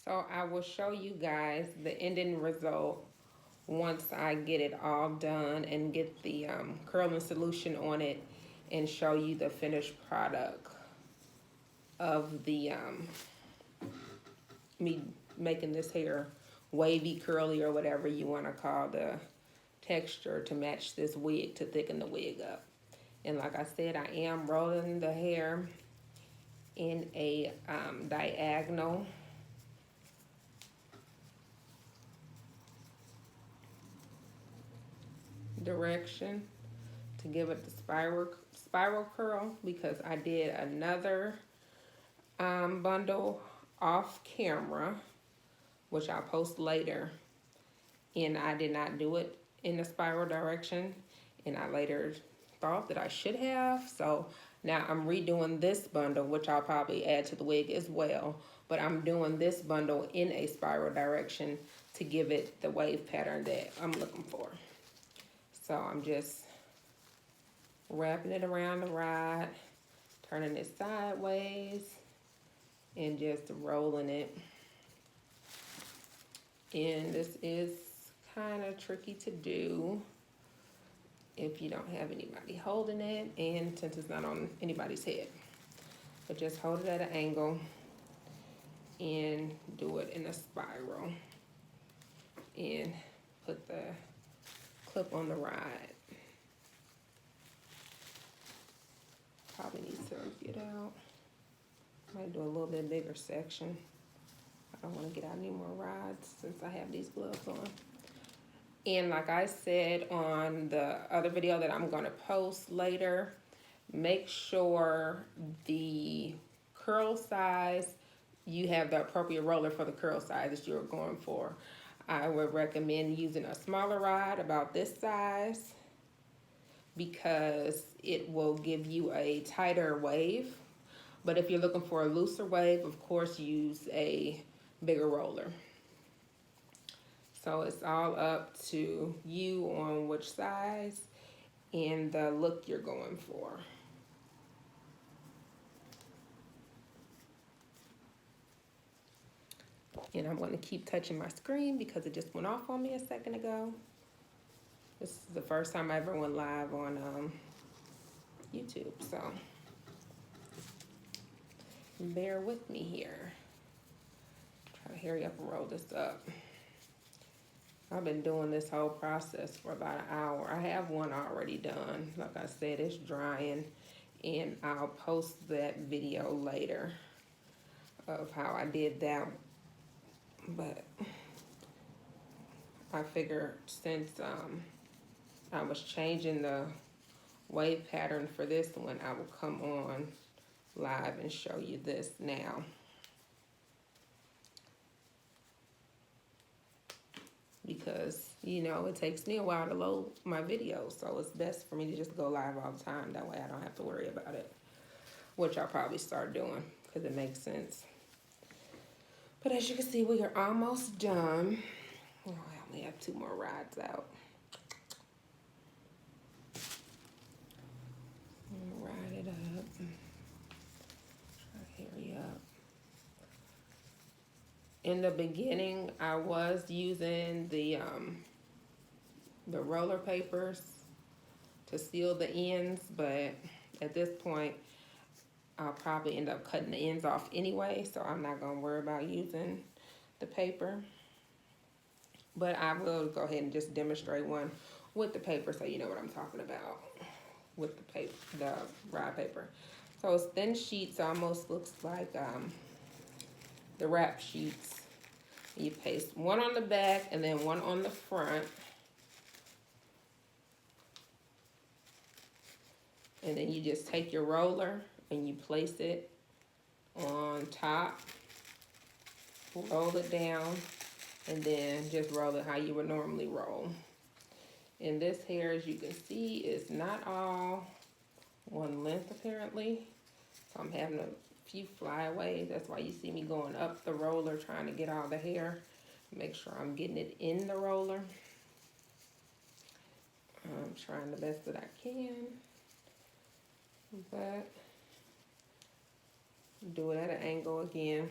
So I will show you guys the ending result once I get it all done and get the curling solution on it and show you the finished product of the me making this hair wavy, curly, or whatever you want to call the texture to match this wig to thicken the wig up. And like I said, I am rolling the hair in a diagonal direction to give it the spiral curl, because I did another bundle off camera, which I'll post later, and I did not do it in the spiral direction, and I later thought that I should have. So now I'm redoing this bundle, which I'll probably add to the wig as well, but I'm doing this bundle in a spiral direction to give it the wave pattern that I'm looking for. So I'm just wrapping it around the rod, turning it sideways, and just rolling it. And this is kind of tricky to do if you don't have anybody holding it, and since it's not on anybody's head. But just hold it at an angle and do it in a spiral and put the clip on the rod. Probably need to get out. Might do a little bit bigger section. I don't want to get out any more rods since I have these gloves on. And like I said on the other video that I'm going to post later, make sure the curl size, you have the appropriate roller for the curl size that you're going for. I would recommend using a smaller rod, about this size, because it will give you a tighter wave. But if you're looking for a looser wave, of course, use a bigger roller. So it's all up to you on which size and the look you're going for. And I'm going to keep touching my screen because it just went off on me a second ago. This is the first time I ever went live on YouTube, so bear with me here. Try to hurry up and roll this up. I've been doing this whole process for about an hour. I have one already done. Like I said, it's drying, and I'll post that video later of how I did that. But I figured since I was changing the wave pattern for this one, I will come on live and show you this now. Because, you know, it takes me a while to load my videos, so it's best for me to just go live all the time. That way I don't have to worry about it, which I'll probably start doing because it makes sense. But as you can see, we are almost done. Oh, I only have 2 more rods out. Ride it up. Try to hurry up. In the beginning, I was using the roller papers to seal the ends, but at this point, I'll probably end up cutting the ends off anyway, so I'm not gonna worry about using the paper. But I will go ahead and just demonstrate one with the paper so you know what I'm talking about with the paper, the rod paper. So it's thin sheets, almost looks like the wrap sheets. You paste one on the back and then one on the front. And then you just take your roller and you place it on top, roll it down, and then just roll it how you would normally roll. And this hair, as you can see, is not all one length apparently. So I'm having a few flyaways. That's why you see me going up the roller trying to get all the hair. Make sure I'm getting it in the roller. I'm trying the best that I can. But do it at an angle again.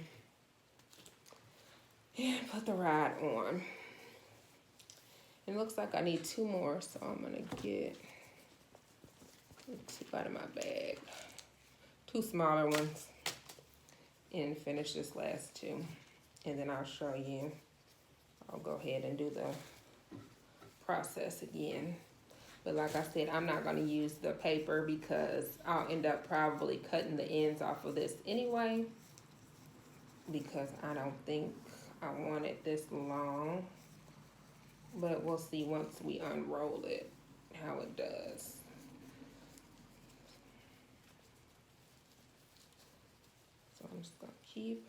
And put the rod on. It looks like I need 2 more, so I'm gonna get 2 out of my bag. 2 smaller ones. And finish this last 2. And then I'll show you. I'll go ahead and do the process again. But like I said, I'm not gonna use the paper because I'll end up probably cutting the ends off of this anyway. Because I don't think I want it this long. But we'll see once we unroll it, how it does. So I'm just gonna keep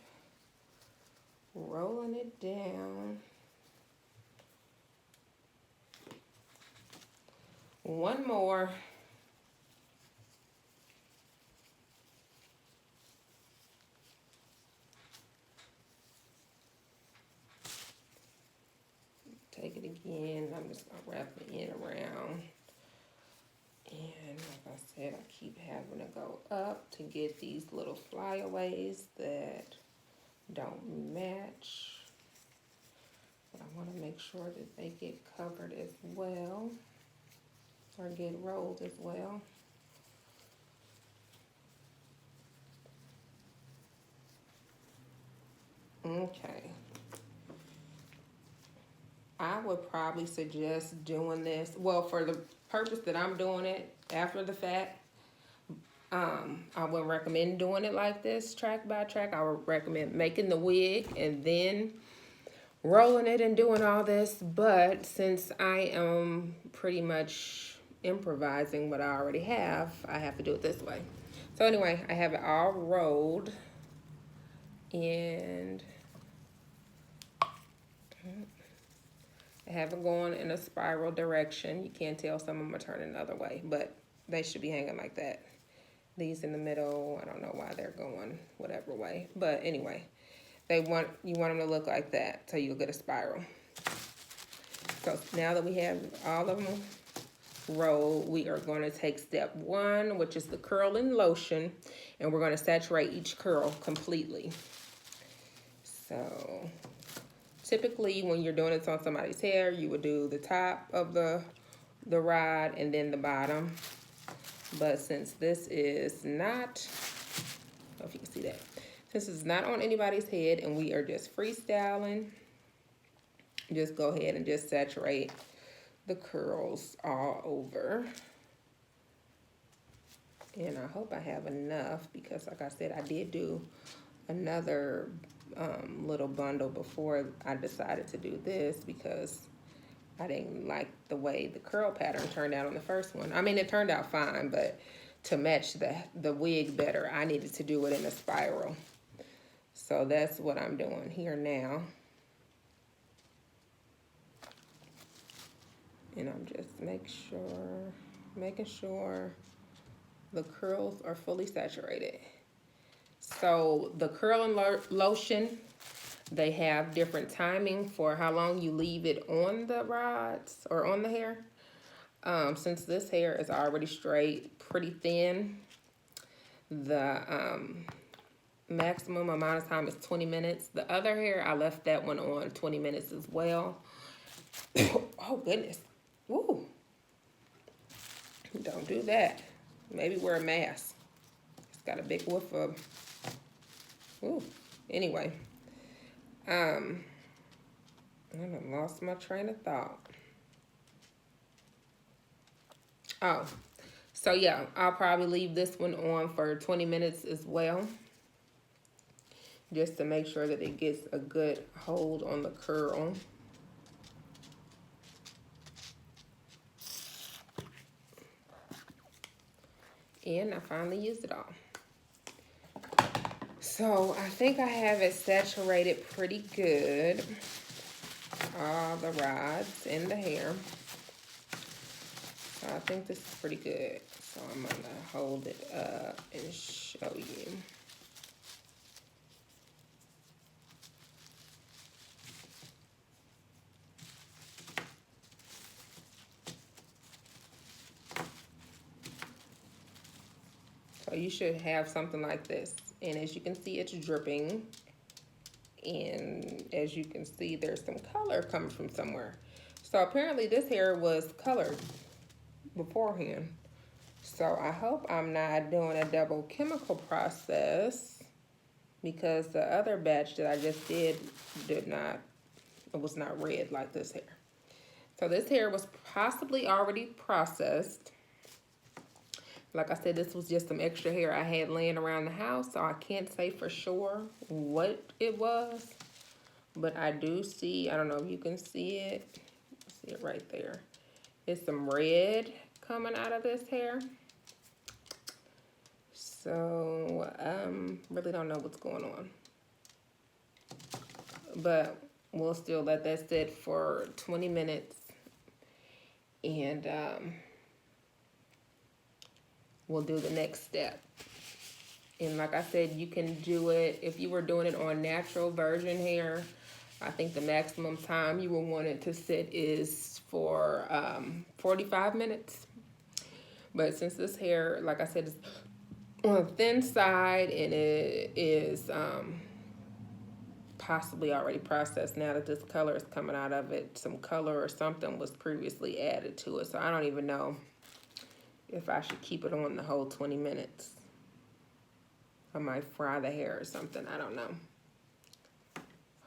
rolling it down. One more. Take it again. I'm just gonna wrap the end around. And like I said, I keep having to go up to get these little flyaways that don't match. But I want to make sure that they get covered as well, or get rolled as well. Okay. I would probably suggest doing this, well, for the purpose that I'm doing it after the fact, I would recommend doing it like this, track by track. I would recommend making the wig and then rolling it and doing all this. But since I am pretty much improvising what I already have, I have to do it this way. So anyway, I have it all rolled, and I have it going in a spiral direction. You can't tell, some of them are turning the other way, but they should be hanging like that. These in the middle, I don't know why they're going whatever way. But anyway, you want them to look like that, so you'll get a spiral. So now that we have all of them rolled, we are going to take step 1, which is the curling lotion, and we're going to saturate each curl completely. So typically, when you're doing this on somebody's hair, you would do the top of the rod and then the bottom. But since this is not, I don't know if you can see that, since it's not on anybody's head and we are just freestyling, just go ahead and just saturate the curls all over. And I hope I have enough because, like I said, I did do another little bundle before I decided to do this because I didn't like the way the curl pattern turned out on the first one. I mean, it turned out fine, but to match the wig better, I needed to do it in a spiral. So that's what I'm doing here now. And I'm just making sure the curls are fully saturated. So the curling lotion, they have different timing for how long you leave it on the rods or on the hair. Since this hair is already straight, pretty thin, the maximum amount of time is 20 minutes. The other hair, I left that one on 20 minutes as well. Oh, goodness. Woo. Don't do that. Maybe wear a mask. It's got a big whiff of... Ooh. Anyway. I lost my train of thought. Oh, so yeah, I'll probably leave this one on for 20 minutes as well, just to make sure that it gets a good hold on the curl. And I finally used it all. So I think I have it saturated pretty good. All the rods in the hair. So I think this is pretty good. So I'm gonna hold it up and show you. So you should have something like this. And as you can see, it's dripping. And as you can see, there's some color coming from somewhere. So apparently this hair was colored beforehand. So I hope I'm not doing a double chemical process, because the other batch that I just did it was not red like this hair. So this hair was possibly already processed. Like I said, this was just some extra hair I had laying around the house, so I can't say for sure what it was. But I do see, I don't know if you can see it. See it right there. It's some red coming out of this hair. So, really don't know what's going on. But we'll still let that sit for 20 minutes. And we'll do the next step. And like I said, you can do it, if you were doing it on natural virgin hair, I think the maximum time you will want it to sit is for 45 minutes. But since this hair, like I said, is on the thin side and it is possibly already processed, now that this color is coming out of it, some color or something was previously added to it. So I don't even know if I should keep it on the whole 20 minutes. I might fry the hair or something, I don't know.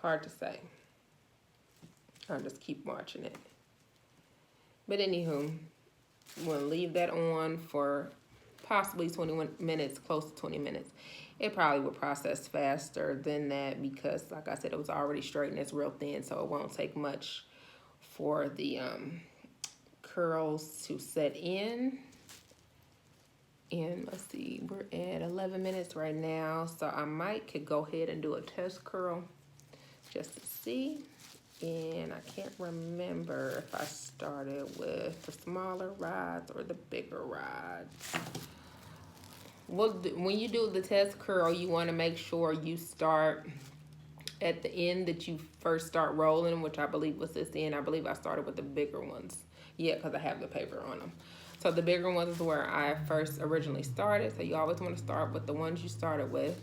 Hard to say. I'll just keep watching it. But anywho, we'll leave that on for possibly 21 minutes, close to 20 minutes. It probably will process faster than that because, like I said, it was already straight and it's real thin, so it won't take much for the curls to set in. And let's see, we're at 11 minutes right now, so I could go ahead and do a test curl just to see. And I can't remember if I started with the smaller rods or the bigger rods. Well, when you do the test curl, you want to make sure you start at the end that you first start rolling, which I believe was this end. I believe I started with the bigger ones. Yeah, because I have the paper on them. So the bigger ones is where I first originally started. So you always want to start with the ones you started with.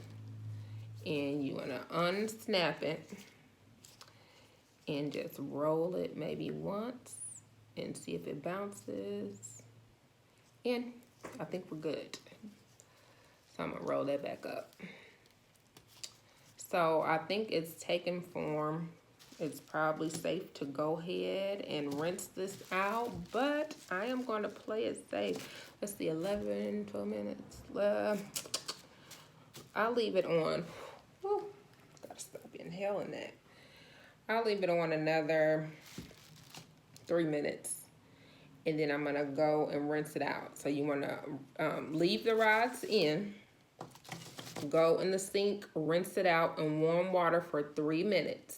And you want to unsnap it. And just roll it maybe once. And see if it bounces. And I think we're good. So I'm going to roll that back up. So I think it's taken form. It's probably safe to go ahead and rinse this out, but I am going to play it safe. Let's see, 11, 12 minutes. I'll leave it on. Whew, gotta stop inhaling that. I'll leave it on another 3 minutes, and then I'm gonna go and rinse it out. So you wanna leave the rods in, go in the sink, rinse it out in warm water for 3 minutes.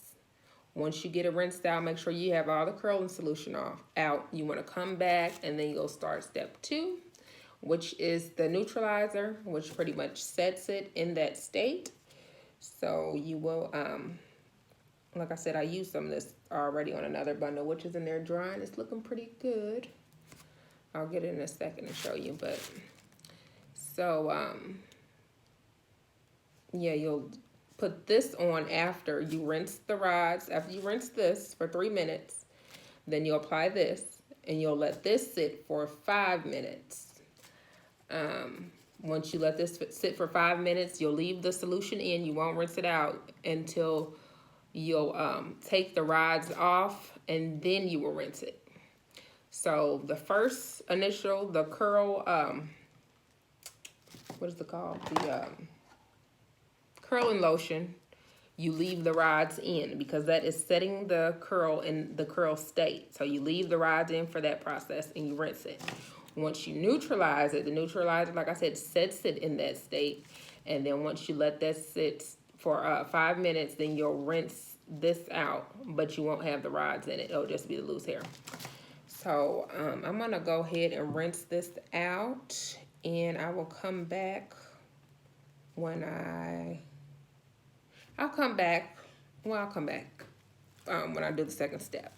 Once you get it rinsed out, make sure you have all the curling solution out. You want to come back and then you'll start step 2, which is the neutralizer, which pretty much sets it in that state. So you will, like I said, I used some of this already on another bundle, which is in there drying. It's looking pretty good. I'll get it in a second and show you, but so, yeah, you'll put this on after you rinse the rods. After you rinse this for 3 minutes, then you'll apply this and you'll let this sit for 5 minutes. Once you let this sit for 5 minutes, you'll leave the solution in. You won't rinse it out until you'll take the rods off, and then you will rinse it. So the first initial, the curl, what is it called? The curling lotion, you leave the rods in because that is setting the curl in the curl state. So you leave the rods in for that process and you rinse it. Once you neutralize it, the neutralizer, like I said, sets it in that state. And then once you let that sit for 5 minutes, then you'll rinse this out, but you won't have the rods in it. It'll just be the loose hair. So I'm gonna go ahead and rinse this out, and I will come back when I'll come back when I do the second step.